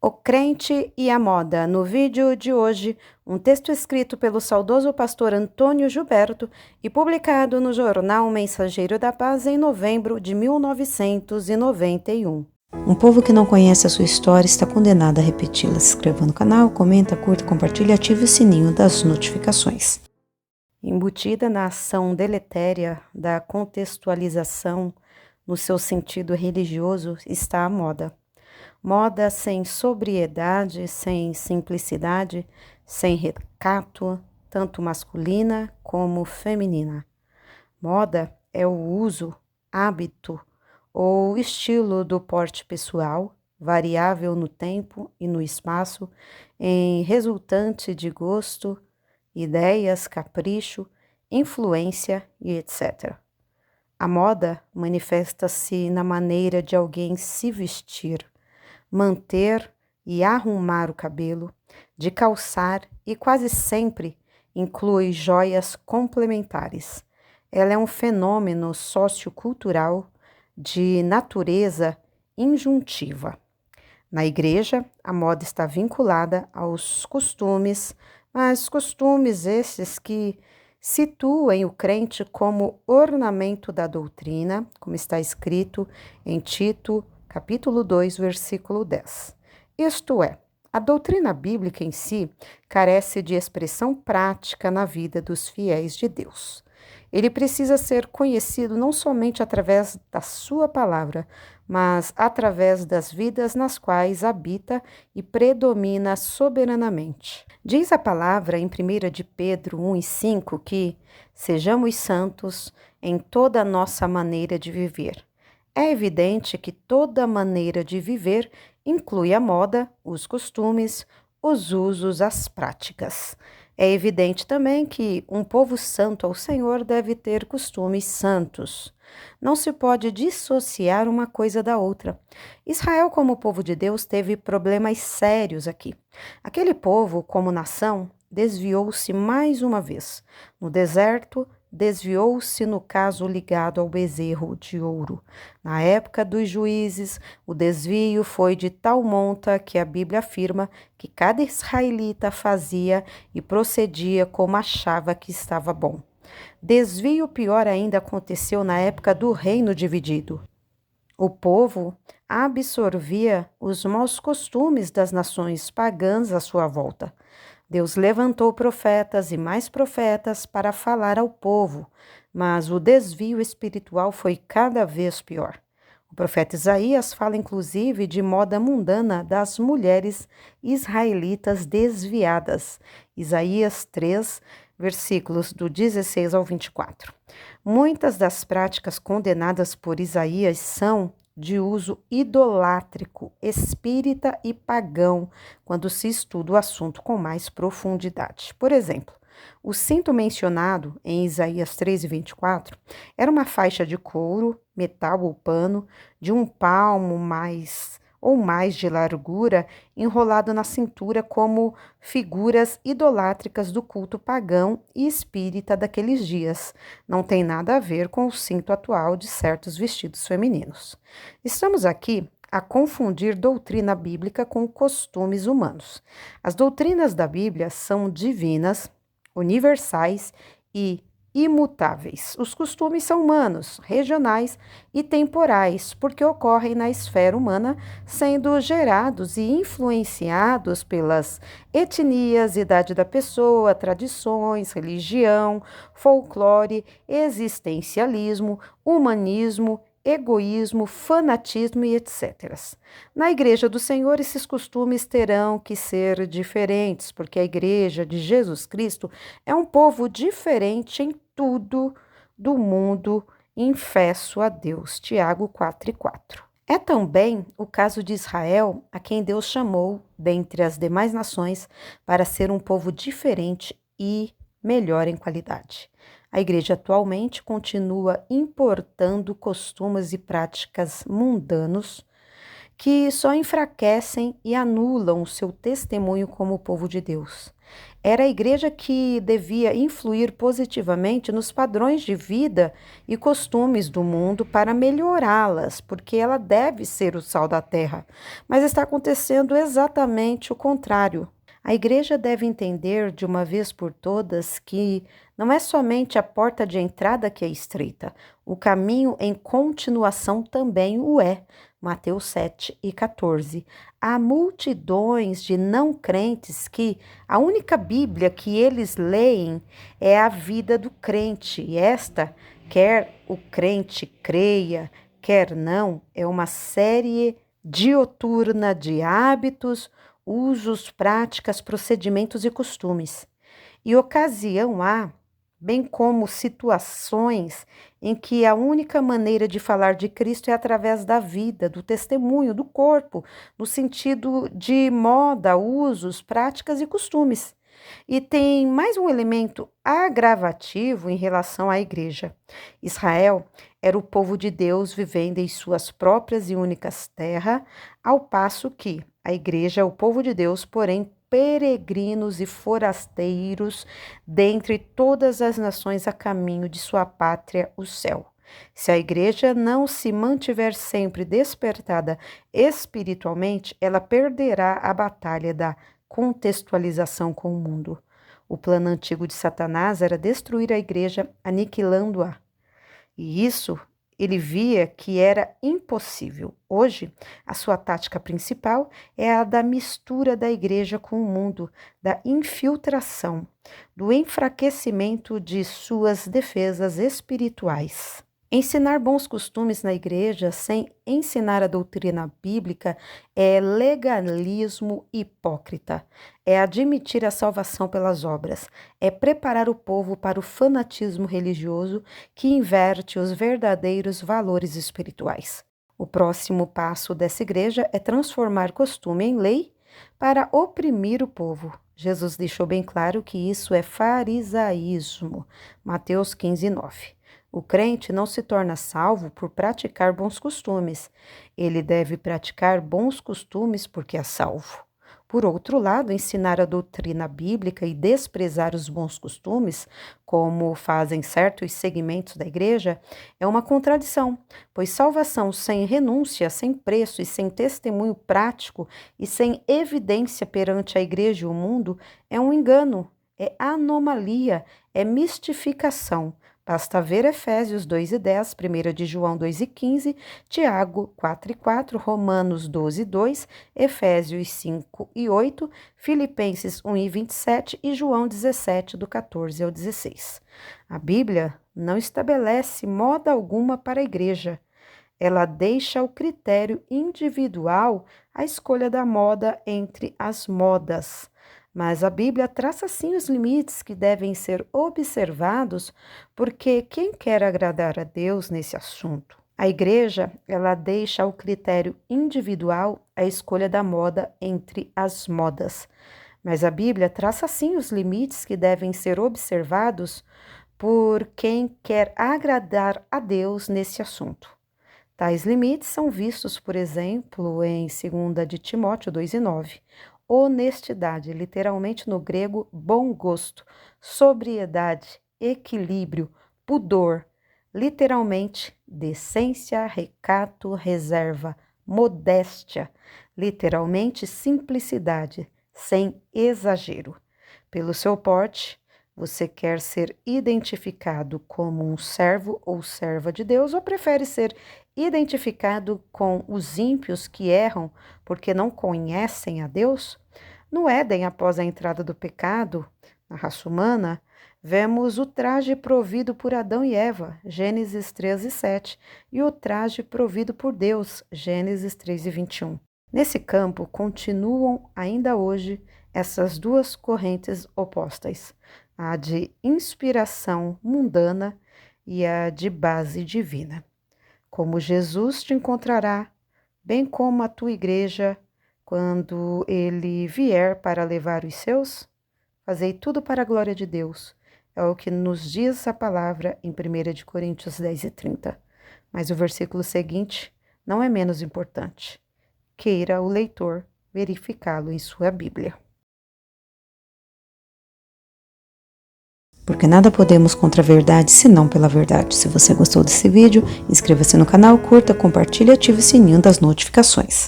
O crente e a moda. No vídeo de hoje, um texto escrito pelo saudoso pastor Antônio Gilberto e publicado no jornal Mensageiro da Paz em novembro de 1991. Um povo que não conhece a sua história está condenado a repeti-la. Se inscreva no canal, comenta, curta, compartilha e ative o sininho das notificações. Embutida na ação deletéria da contextualização no seu sentido religioso está a moda. Moda sem sobriedade, sem simplicidade, sem recato, tanto masculina como feminina. Moda é o uso, hábito ou estilo do porte pessoal, variável no tempo e no espaço, em resultante de gosto, ideias, capricho, influência e etc. A moda manifesta-se na maneira de alguém se vestir, manter e arrumar o cabelo, de calçar e quase sempre inclui joias complementares. Ela é um fenômeno sociocultural de natureza injuntiva. Na igreja, a moda está vinculada aos costumes, mas costumes esses que situem o crente como ornamento da doutrina, como está escrito em Tito, capítulo 2, versículo 10. Isto é, a doutrina bíblica em si carece de expressão prática na vida dos fiéis de Deus. Ele precisa ser conhecido não somente através da sua palavra, mas através das vidas nas quais habita e predomina soberanamente. Diz a palavra em 1 de Pedro 1:5 que sejamos santos em toda a nossa maneira de viver. É evidente que toda maneira de viver inclui a moda, os costumes, os usos, as práticas. É evidente também que um povo santo ao Senhor deve ter costumes santos. Não se pode dissociar uma coisa da outra. Israel, como povo de Deus, teve problemas sérios aqui. Aquele povo, como nação, desviou-se mais uma vez. No deserto, desviou-se no caso ligado ao bezerro de ouro. Na época dos juízes, o desvio foi de tal monta que a Bíblia afirma que cada israelita fazia e procedia como achava que estava bom. Desvio pior ainda aconteceu na época do reino dividido. O povo absorvia os maus costumes das nações pagãs à sua volta. Deus levantou profetas e mais profetas para falar ao povo, mas o desvio espiritual foi cada vez pior. O profeta Isaías fala inclusive de moda mundana das mulheres israelitas desviadas. Isaías 3, versículos do 16 ao 24. Muitas das práticas condenadas por Isaías são de uso idolátrico, espírita e pagão, quando se estuda o assunto com mais profundidade. Por exemplo, o cinto mencionado em Isaías 13:24 era uma faixa de couro, metal ou pano, de um palmo ou mais de largura, enrolado na cintura como figuras idolátricas do culto pagão e espírita daqueles dias. Não tem nada a ver com o cinto atual de certos vestidos femininos. Estamos aqui a confundir doutrina bíblica com costumes humanos. As doutrinas da Bíblia são divinas, universais e imutáveis. Os costumes são humanos, regionais e temporais, porque ocorrem na esfera humana, sendo gerados e influenciados pelas etnias, idade da pessoa, tradições, religião, folclore, existencialismo, humanismo, egoísmo, fanatismo e etc. Na Igreja do Senhor, esses costumes terão que ser diferentes, porque a Igreja de Jesus Cristo é um povo diferente em tudo do mundo, infesso a Deus. Tiago 4:4. É também o caso de Israel, a quem Deus chamou, dentre as demais nações, para ser um povo diferente e melhor em qualidade. A igreja atualmente continua importando costumes e práticas mundanos que só enfraquecem e anulam o seu testemunho como povo de Deus. Era a igreja que devia influir positivamente nos padrões de vida e costumes do mundo para melhorá-las, porque ela deve ser o sal da terra. Mas está acontecendo exatamente o contrário. A igreja deve entender de uma vez por todas que não é somente a porta de entrada que é estreita, o caminho em continuação também o é. Mateus 7:14. Há multidões de não crentes que a única Bíblia que eles leem é a vida do crente, e esta, quer o crente creia, quer não, é uma série dioturna de hábitos, usos, práticas, procedimentos e costumes. E ocasião há, bem como situações em que a única maneira de falar de Cristo é através da vida, do testemunho, do corpo, no sentido de moda, usos, práticas e costumes. E tem mais um elemento agravativo em relação à igreja. Israel era o povo de Deus vivendo em suas próprias e únicas terras, ao passo que a igreja é o povo de Deus, porém peregrinos e forasteiros dentre todas as nações a caminho de sua pátria, o céu. Se a igreja não se mantiver sempre despertada espiritualmente, ela perderá a batalha da contextualização com o mundo. O plano antigo de Satanás era destruir a igreja, aniquilando-a. E isso ele via que era impossível. Hoje, a sua tática principal é a da mistura da igreja com o mundo, da infiltração, do enfraquecimento de suas defesas espirituais. Ensinar bons costumes na igreja sem ensinar a doutrina bíblica é legalismo hipócrita, é admitir a salvação pelas obras, é preparar o povo para o fanatismo religioso que inverte os verdadeiros valores espirituais. O próximo passo dessa igreja é transformar costume em lei para oprimir o povo. Jesus deixou bem claro que isso é farisaísmo. Mateus 15:9. O crente não se torna salvo por praticar bons costumes. Ele deve praticar bons costumes porque é salvo. Por outro lado, ensinar a doutrina bíblica e desprezar os bons costumes, como fazem certos segmentos da igreja, é uma contradição, pois salvação sem renúncia, sem preço e sem testemunho prático e sem evidência perante a igreja e o mundo é um engano, é anomalia, é mistificação. Basta ver Efésios 2:10, 1 de João 2:15, Tiago 4:4, Romanos 12:2, Efésios 5:8, Filipenses 1:27 e João 17, do 14 ao 16. A Bíblia não estabelece moda alguma para a igreja. Ela deixa ao critério individual a escolha da moda entre as modas. Mas a Bíblia traça sim os limites que devem ser observados, porque quem quer agradar a Deus nesse assunto? A igreja, ela deixa ao critério individual a escolha da moda entre as modas. Mas a Bíblia traça sim os limites que devem ser observados por quem quer agradar a Deus nesse assunto. Tais limites são vistos, por exemplo, em 2 de Timóteo 2:9. Honestidade, literalmente no grego, bom gosto, sobriedade, equilíbrio, pudor, literalmente decência, recato, reserva, modéstia, literalmente simplicidade, sem exagero. Pelo seu porte, você quer ser identificado como um servo ou serva de Deus ou prefere ser identificado com os ímpios que erram porque não conhecem a Deus? No Éden, após a entrada do pecado na raça humana, vemos o traje provido por Adão e Eva, Gênesis 13:7, e o traje provido por Deus, Gênesis 3:21. Nesse campo, continuam ainda hoje essas duas correntes opostas, a de inspiração mundana e a de base divina. Como Jesus te encontrará, bem como a tua igreja, quando ele vier para levar os seus? Fazei tudo para a glória de Deus. É o que nos diz a palavra em 1 de Coríntios 10:30. Mas o versículo seguinte não é menos importante. queira o leitor verificá-lo em sua Bíblia. Porque nada podemos contra a verdade, senão pela verdade. Se você gostou desse vídeo, inscreva-se no canal, curta, compartilhe e ative o sininho das notificações.